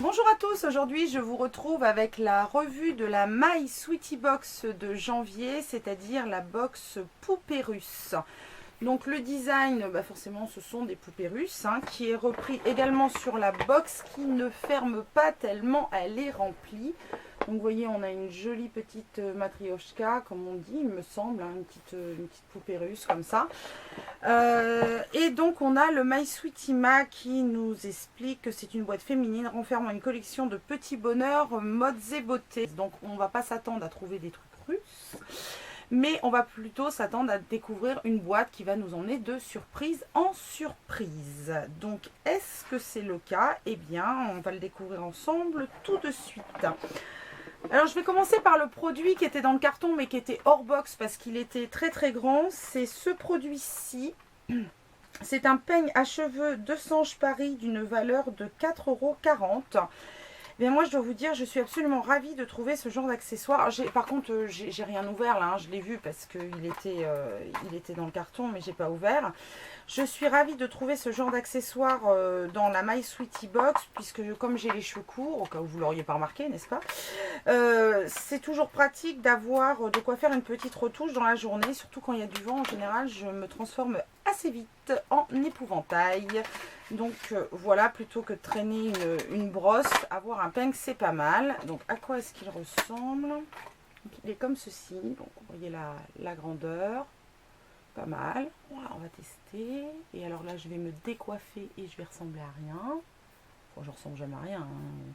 Bonjour à tous, aujourd'hui je vous retrouve avec la revue de la My Sweetie Box de janvier, c'est-à-dire la box poupée russe. Donc le design, forcément ce sont des poupées russes, qui est repris également sur la box qui ne ferme pas tellement elle est remplie. Donc vous voyez, on a une jolie petite matrioshka, comme on dit, il me semble, une petite poupée russe comme ça. Et donc on a le My Sweetie Ma qui nous explique que c'est une boîte féminine renfermant une collection de petits bonheurs, modes et beautés. Donc on ne va pas s'attendre à trouver des trucs russes, mais on va plutôt s'attendre à découvrir une boîte qui va nous emmener de surprise en surprise. Donc est-ce que c'est le cas? Eh bien on va le découvrir ensemble tout de suite. Alors je vais commencer par le produit qui était dans le carton mais qui était hors box parce qu'il était très très grand. C'est ce produit-ci. C'est un peigne à cheveux de Sange Paris d'une valeur de 4,40 €. Bien moi je dois vous dire, je suis absolument ravie de trouver ce genre d'accessoire. Par contre j'ai rien ouvert là, je l'ai vu parce qu'il était dans le carton mais j'ai pas ouvert. Je suis ravie de trouver ce genre d'accessoire dans la My Sweetie Box, puisque comme j'ai les cheveux courts, au cas où vous l'auriez pas remarqué, n'est-ce pas, c'est toujours pratique d'avoir de quoi faire une petite retouche dans la journée, surtout quand il y a du vent. En général, je me transforme assez vite en épouvantail. Donc voilà, plutôt que de traîner une brosse, avoir un peigne, c'est pas mal. Donc à quoi est-ce qu'il ressemble? Donc, il est comme ceci, donc vous voyez la grandeur. Pas mal. Voilà, on va tester. Et alors là, je vais me décoiffer et je vais ressembler à rien. Enfin, je ressemble jamais à rien,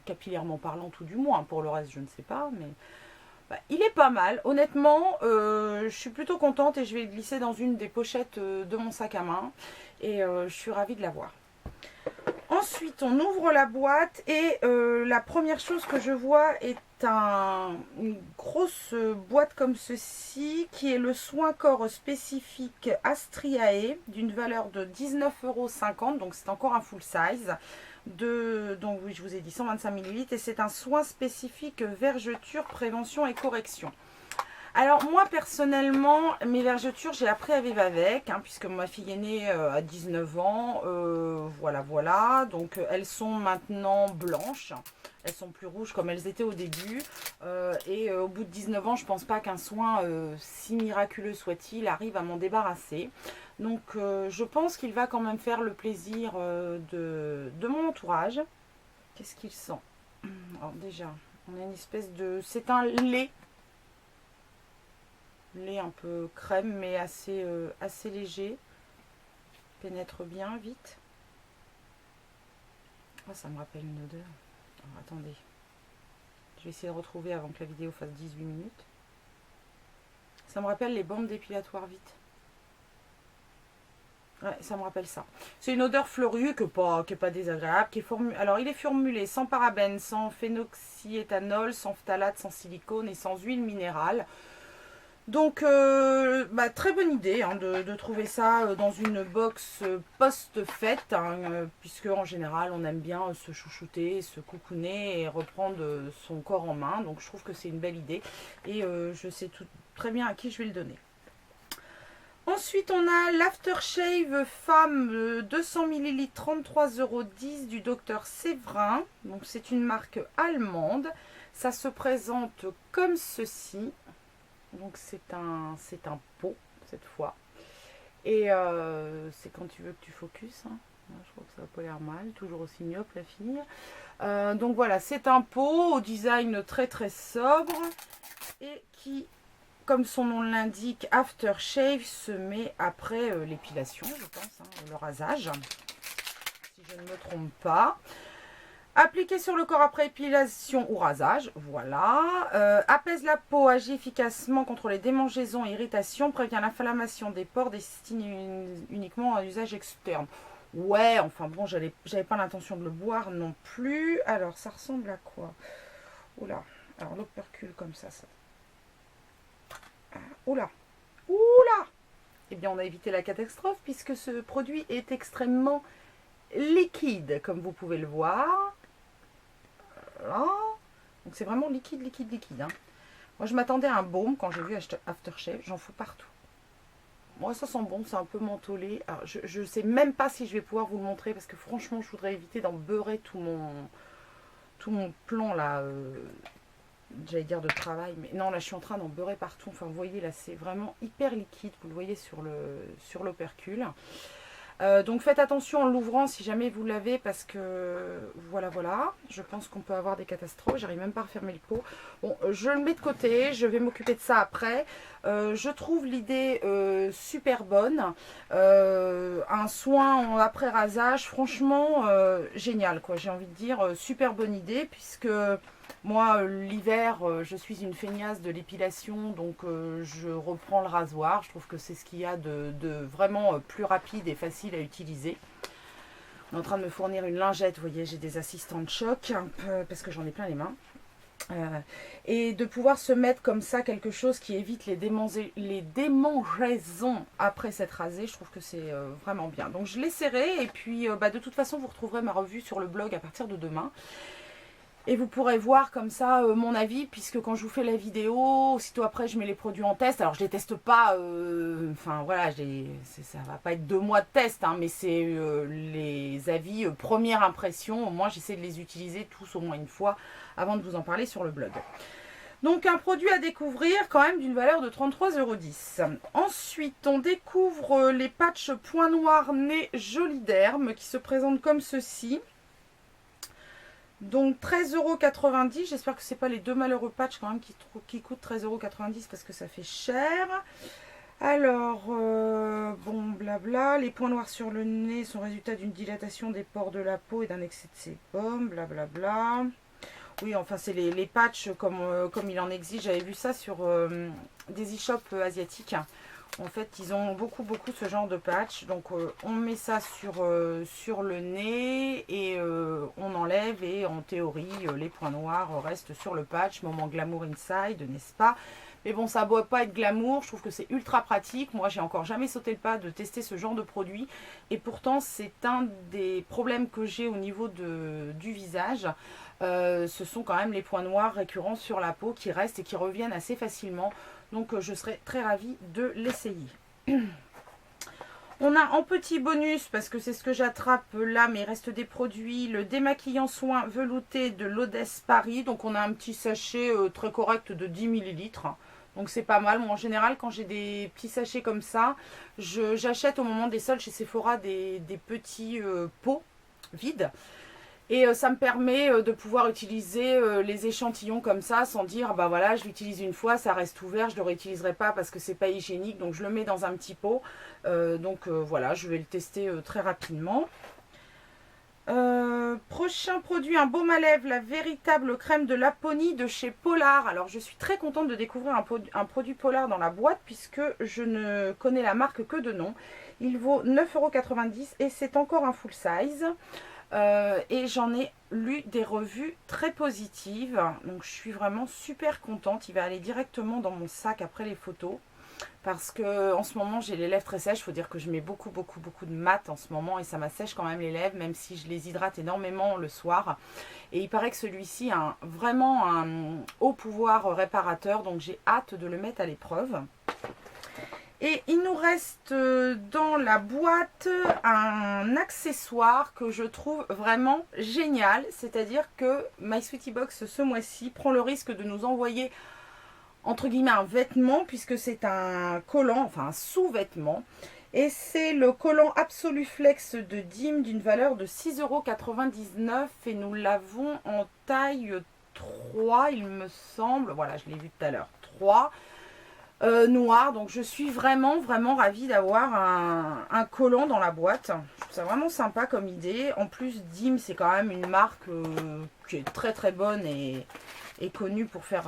capillairement parlant tout du moins. Pour le reste, je ne sais pas, mais il est pas mal. Honnêtement, je suis plutôt contente et je vais le glisser dans une des pochettes de mon sac à main. Et je suis ravie de l'avoir. Ensuite, on ouvre la boîte et la première chose que je vois est une grosse boîte comme ceci qui est le soin corps spécifique Astriae d'une valeur de 19,50 €. Donc c'est encore un full size. Donc oui, je vous ai dit 125 ml et c'est un soin spécifique vergeture, prévention et correction. Alors moi personnellement, mes vergetures, j'ai appris à vivre avec, puisque ma fille est née à 19 ans, voilà, donc elles sont maintenant blanches, elles sont plus rouges comme elles étaient au début, et au bout de 19 ans, je pense pas qu'un soin, si miraculeux soit-il, arrive à m'en débarrasser. Donc je pense qu'il va quand même faire le plaisir de mon entourage. Qu'est-ce qu'il sent? Alors déjà, on a une espèce de... c'est un lait un peu crème mais assez léger, pénètre bien vite. Oh, ça me rappelle une odeur. Alors, attendez, je vais essayer de retrouver avant que la vidéo fasse 18 minutes. Ça me rappelle les bombes dépilatoires vite. Ouais, ça me rappelle ça. C'est une odeur fleurie qui est pas désagréable. Alors il est formulé sans parabènes, sans phénoxyéthanol, sans phtalate, sans silicone et sans huile minérale. Donc très bonne idée de trouver ça dans une box post-fête, puisque en général on aime bien se chouchouter, se coucouner et reprendre son corps en main. Donc je trouve que c'est une belle idée et je sais très bien à qui je vais le donner. Ensuite on a l'Aftershave Femme 200 ml 33,10 € du docteur Séverin. Donc c'est une marque allemande. Ça se présente comme ceci. Donc c'est un pot cette fois. Et c'est quand tu veux que tu focuses. Je crois que ça va pas l'air mal. Toujours aussi myope la fille. Donc voilà, c'est un pot au design très très sobre. Et qui, comme son nom l'indique, aftershave, se met après l'épilation, je pense, le rasage. Si je ne me trompe pas. Appliqué sur le corps après épilation ou rasage, voilà. Apaise la peau, agit efficacement contre les démangeaisons et irritations, prévient l'inflammation des pores, destiné uniquement à usage externe. Ouais, enfin bon, j'avais pas l'intention de le boire non plus. Alors, ça ressemble à quoi? Oula, alors l'opercule comme ça. Oula, oula. Eh bien, on a évité la catastrophe puisque ce produit est extrêmement liquide, comme vous pouvez le voir. Voilà. Donc c'est vraiment liquide. Moi je m'attendais à un baume quand j'ai vu Aftershave, j'en fous partout. Moi ça sent bon, c'est un peu mentholé. Alors je sais même pas si je vais pouvoir vous le montrer parce que franchement je voudrais éviter d'en beurrer tout tout mon plan là, j'allais dire de travail, mais non, là je suis en train d'en beurrer partout. Enfin, vous voyez, là c'est vraiment hyper liquide, vous le voyez sur l'opercule. Donc faites attention en l'ouvrant si jamais vous l'avez, parce que voilà, je pense qu'on peut avoir des catastrophes. J'arrive même pas à refermer le pot. Bon, je le mets de côté, je vais m'occuper de ça après. Je trouve l'idée super bonne. Un soin après rasage, franchement génial quoi. J'ai envie de dire super bonne idée, puisque moi, l'hiver, je suis une feignasse de l'épilation, donc je reprends le rasoir. Je trouve que c'est ce qu'il y a de vraiment plus rapide et facile à utiliser. On est en train de me fournir une lingette, vous voyez, j'ai des assistants de choc, un peu, parce que j'en ai plein les mains. Et de pouvoir se mettre comme ça quelque chose qui évite les démangeaisons après s'être rasé, je trouve que c'est vraiment bien. Donc je l'ai serré, et puis de toute façon, vous retrouverez ma revue sur le blog à partir de demain. Et vous pourrez voir comme ça mon avis, puisque quand je vous fais la vidéo, aussitôt après je mets les produits en test. Alors je les teste pas, enfin voilà, ça va pas être 2 mois de test, hein, mais c'est les avis première impression. Au moins j'essaie de les utiliser tous au moins une fois avant de vous en parler sur le blog. Donc un produit à découvrir quand même d'une valeur de 33,10 €. Ensuite on découvre les patchs point noir nez Joliderme qui se présentent comme ceci. Donc 13,90 €, j'espère que ce n'est pas les deux malheureux patchs quand même qui coûtent 13,90 € parce que ça fait cher. Alors, bon blabla, les points noirs sur le nez sont résultat d'une dilatation des pores de la peau et d'un excès de sébum, blablabla. Oui, enfin c'est les patchs comme il en existe, j'avais vu ça sur des e-shops asiatiques. En fait, ils ont beaucoup ce genre de patch. Donc, on met ça sur le nez et on enlève. Et en théorie, les points noirs restent sur le patch. Moment glamour inside, n'est-ce pas? Mais bon, ça ne doit pas être glamour. Je trouve que c'est ultra pratique. Moi, j'ai encore jamais sauté le pas de tester ce genre de produit. Et pourtant, c'est un des problèmes que j'ai au niveau du visage. Ce sont quand même les points noirs récurrents sur la peau qui restent et qui reviennent assez facilement. Donc je serais très ravie de l'essayer. On a en petit bonus, parce que c'est ce que j'attrape là, mais il reste des produits, le démaquillant soin velouté de l'Odesse Paris. Donc on a un petit sachet très correct de 10 ml. Donc c'est pas mal. Moi en général, quand j'ai des petits sachets comme ça, j'achète au moment des soldes chez Sephora des petits pots vides. Et ça me permet de pouvoir utiliser les échantillons comme ça sans dire bah voilà, je l'utilise une fois, ça reste ouvert, je ne le réutiliserai pas parce que c'est pas hygiénique. Donc je le mets dans un petit pot. Voilà, je vais le tester très rapidement. Prochain produit, un baume à lèvres, la véritable crème de Laponie de chez Polar. Alors je suis très contente de découvrir un produit Polar dans la boîte puisque je ne connais la marque que de nom. Il vaut 9,90 € et c'est encore un full size. Et j'en ai lu des revues très positives, donc je suis vraiment super contente. Il va aller directement dans mon sac après les photos, parce que en ce moment j'ai les lèvres très sèches. Il faut dire que je mets beaucoup de mat en ce moment et ça m'assèche quand même les lèvres, même si je les hydrate énormément le soir. Et il paraît que celui-ci a vraiment un haut pouvoir réparateur, donc j'ai hâte de le mettre à l'épreuve. Et il nous reste dans la boîte un accessoire que je trouve vraiment génial. C'est-à-dire que My Sweetie Box ce mois-ci prend le risque de nous envoyer entre guillemets un vêtement, puisque c'est un collant, enfin un sous-vêtement. Et c'est le collant Absolu Flex de Dim d'une valeur de 6,99 € et nous l'avons en taille 3 il me semble. Voilà, je l'ai vu tout à l'heure, 3. Noir, donc je suis vraiment ravie d'avoir un collant dans la boîte. Je trouve ça vraiment sympa comme idée. En plus Dim c'est quand même une marque qui est très bonne et connue pour faire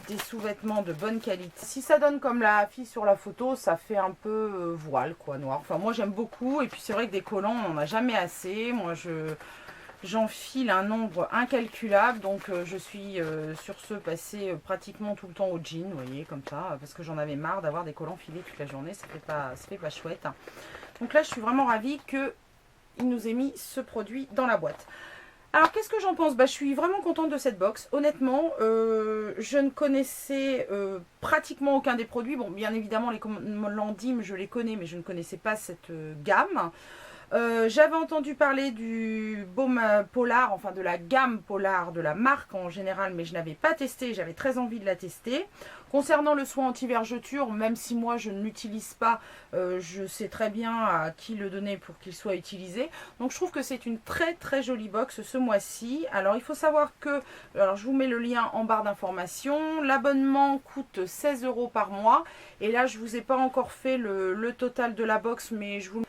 des sous-vêtements de bonne qualité. Si ça donne comme la fille sur la photo, ça fait un peu voile quoi, noir. Enfin moi j'aime beaucoup, et puis c'est vrai que des collants on n'en a jamais assez. Moi j'enfile un nombre incalculable, donc je suis sur ce passé pratiquement tout le temps au jean, vous voyez, comme ça, parce que j'en avais marre d'avoir des collants filés toute la journée, ça fait pas chouette. Donc là je suis vraiment ravie qu'il nous ait mis ce produit dans la boîte. Alors qu'est-ce que j'en pense? Je suis vraiment contente de cette box. Honnêtement, je ne connaissais pratiquement aucun des produits. Bon, bien évidemment les collants Dim je les connais, mais je ne connaissais pas cette gamme. J'avais entendu parler du baume Polar, enfin de la gamme Polar, de la marque en général, mais je n'avais pas testé, j'avais très envie de la tester. Concernant le soin anti-vergeture, même si moi je ne l'utilise pas, je sais très bien à qui le donner pour qu'il soit utilisé. Donc je trouve que c'est une très très jolie box ce mois-ci. Alors il faut savoir que, alors je vous mets le lien en barre d'information, l'abonnement coûte 16 € par mois. Et là je vous ai pas encore fait le total de la box, mais je vous...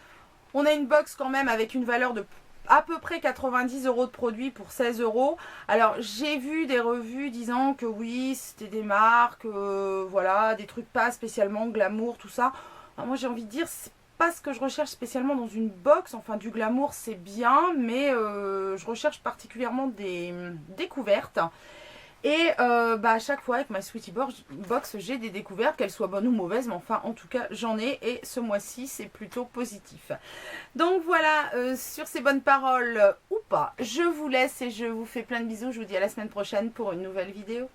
On a une box quand même avec une valeur de à peu près 90 € de produits pour 16 €. Alors j'ai vu des revues disant que oui, c'était des marques, voilà, des trucs pas spécialement glamour, tout ça. Alors, moi j'ai envie de dire, c'est pas ce que je recherche spécialement dans une box. Enfin, du glamour c'est bien, mais je recherche particulièrement des découvertes. Et à chaque fois avec ma Sweetie Box, j'ai des découvertes, qu'elles soient bonnes ou mauvaises, mais enfin en tout cas j'en ai, et ce mois-ci c'est plutôt positif. Donc voilà, sur ces bonnes paroles ou pas, je vous laisse et je vous fais plein de bisous, je vous dis à la semaine prochaine pour une nouvelle vidéo.